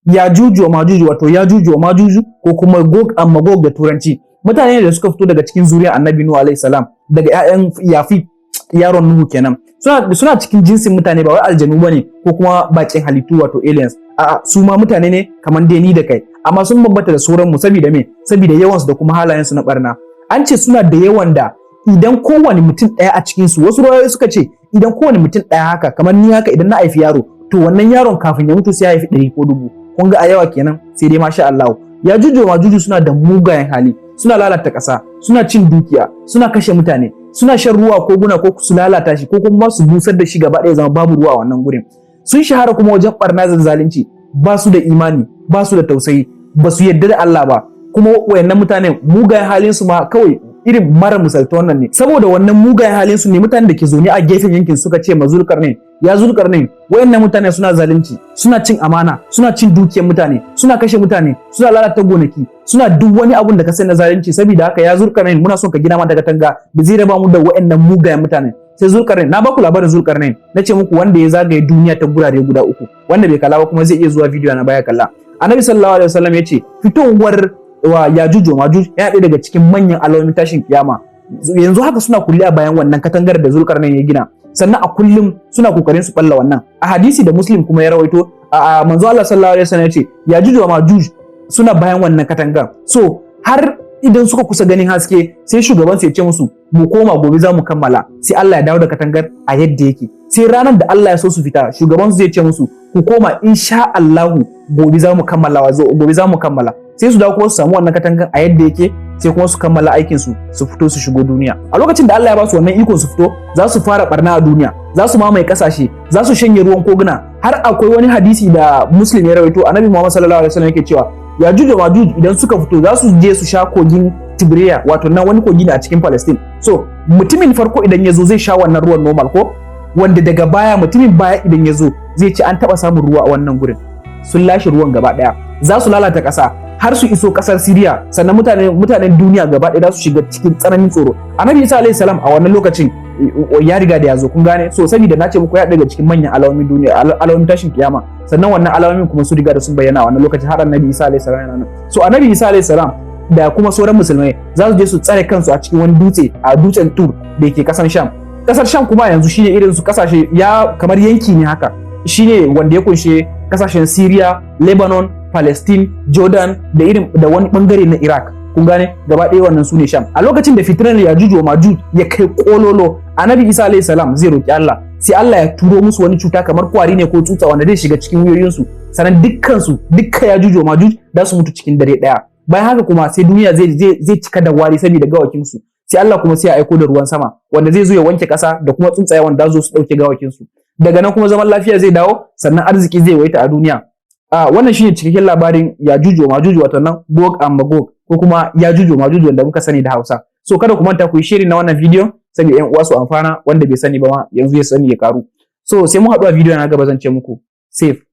Yajuju wa Majuju wato Yajuju wa Majuju ko kuma Gog and Magog da turanci mutane da suka fito daga cikin zuriyar Annabi Nuhu alaihi salam daga ƴaƴan Yafit yaron Nuhu kenan suna cikin jinsin mutane ba wai aljanu bane ko kuma bakin halittu wato aliens a'a su ma mutane ne kamar dai ni da kai amma sun bambanta da sauran mu saboda me saboda yawan su da kuma halayen su na barna an ce suna da yawan da idan kowane mutum ɗaya a cikin su wasu rawayoyi suka ce idan kowane mutum ɗaya haka kamar ni haka idan na haifi yaro to wannan yaron kafin ya mutu sai ya haifi 100 ko 1000 kun ga a yawa kenan sai dai masha Allah Yajuju wa Majuju suna da mugayen hali suna lalata ƙasa suna cin dukiya suna kashe mutane suna shan ruwa ko guna ko su lalata shi ko kuma su busar da shi gaba ɗaya zama babu ruwa a wannan gurin sun shahara kuma wajen barna da zalunci ba su da imani ba su da tausayi ba su yarda da Allah ba kuma wayannan mutanen mugayen halin su ma kawai irin mara misalta wannan ne saboda wannan mugayen halin su ne mutanen da ke zaune a gefen yankin suka ce ma Zulkarnain ya Zulkarnain wayannan mutane suna zalunci suna cin amana suna cin dukiyar mutane suna kashe mutane suna lalata gonaki suna duk wani abun da ka sani na zalunci saboda haka ya Zulkarnain muna son ka gina mana katanga da zai raba mu da wayannan mugayen mutane sai Zulkarnain na baku labarin Zulkarnain nace muku wanda ya zagaye duniya ta gurare guda uku wanda bai kalla ba kuma zai iya zuwa video na baya kalla Annabi sallallahu alaihi wasallam yace fitowar wa Yajuju Majuj ya ɗaya daga cikin manyan alamomin tashin kiyama yanzu haka suna kulle a bayan wannan katangar da Zulkarnain ya gina sannan a kullum suna kokarin su balla wannan a hadisi da Muslim kuma ya rawaito a manzo Allah sallallahu alaihi wasallam yace Yajuju Majuj suna bayan wannan katangar so har idan suka kusa ganin haske sai shugaban su ya ce musu mu koma gobe za mu kammala sai Allah ya dawo da katangar a yadda yake sai ranar da Allah ya so su fita shugaban su zai ce musu ku koma insha Allah gobe za mu kammala sai su dawo kuma su samu wannan katangar a yadda yake sai kuma su kammala aikin su fito su shigo duniya a lokacin da Allah ya ba su wannan iko su fito za su fara barna a duniya za su mamaye kasashe za su shanye ruwan koguna har akwai wani hadisi da Muslim ya rawaito Annabi Muhammad sallallahu alaihi wasallam yake cewa Yajuj da Majuj idan suka fito za su je su sha kogin Tiberiya wato nan wani kogi ne a cikin Palestine so mutumin farko idan ya zo zai sha wannan ruwan normal ko wanda daga baya mutumin baya idan ya zo zai ce an taba samun ruwa a wannan gurin sun lashe ruwan gaba daya za su lalata ƙasa har su iso ƙasar Syria sannan mutanen duniya gaba daya za su shiga cikin tsananin tsoro Annabi Isa alayhi salam a wannan lokacin ya riga da ya zo kun gane so saboda na ce muku ya daga cikin manyan alamomin duniya alamomin tashin kiyama sannan wannan alamomin kuma su riga da sun bayyana a wannan lokacin har Annabi Isa alayhi salam yana nan so Annabi Isa alayhi salam da kuma sauran musulmai za su je su tsare kansu a cikin wani dutse a dutsen Tur da yake kasar Sham kuma yanzu shine irin su kasashe ya kamar yanki ne haka shine wanda ya kunshe kasashen Syria, Lebanon, Palestine, Jordan da wani bangare na Iraq kun gane gaba ɗaya wannan sune Sham a lokacin da fitinar Yajuj wa Majuj ya kai kololo Annabi Isa alayhi salam zai roki Allah sai Allah ya turo musu wani cuta kamar kwari ne ko tsutsa wanda zai shiga cikin wuyoyinsu sannan dukkan Yajuj wa Majuj za su mutu cikin dare ɗaya bayan haka kuma sai duniya zai cika da wari saboda gawakin su sai Allah kuma sai ya aiko da ruwan sama wanda zai zo ya wanke kasa da kuma tsuntsaye wanda zo su dauke gawakin su daga nan kuma zaman lafiya zai dawo sannan arziki zai waita a duniya wannan shine cikakken labarin Yajuj wa Majuj wato nan Gog and Magog ko kuma Yajuj wa Majuj wanda muka sani da Hausa so kada ku manta ku yi share na wannan video saboda ƴan uwa su amfana wanda bai sani ba ma yanzu ya sani ya karu so sai mu haɗu a video na gaba zan ce muku safe